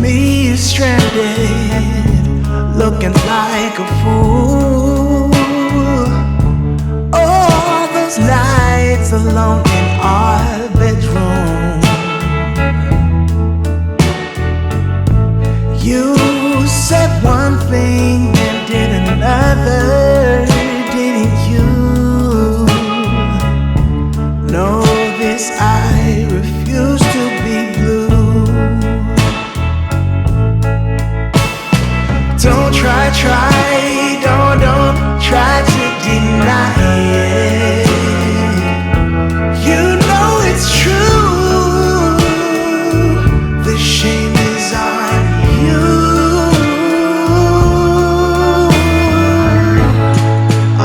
me stranded, looking like a fool. All those nights alone in our bedroom. You said one thing and did another, didn't you? Know this, I refuse to be blue. Don't try, don't try to deny it. You know it's true. The shame is on you.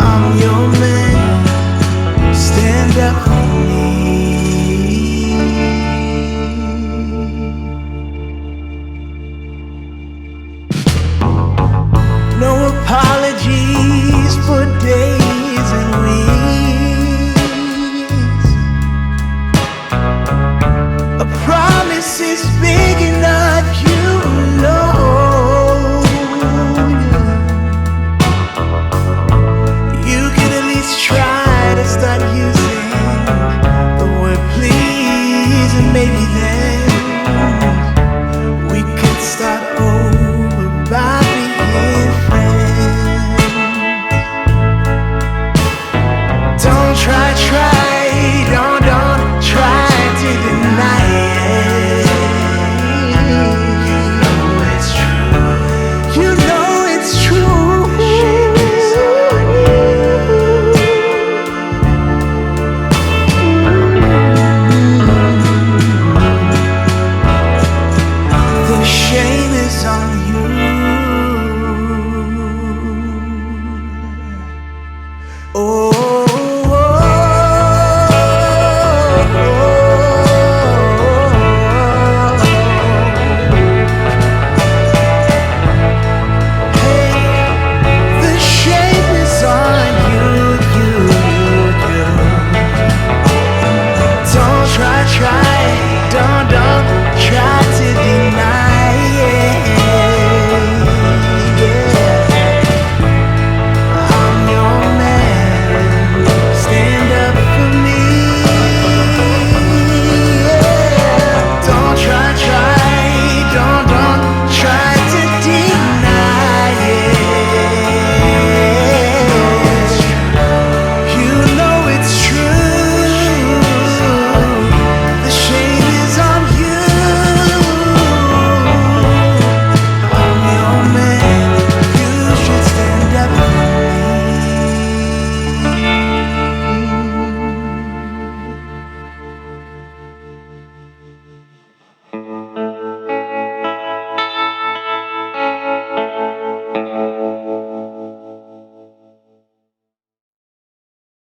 I'm your man. Stand up for me. No apologies for days and weeks. A promise is big enough, you know. You can at least try to start using the word please, and maybe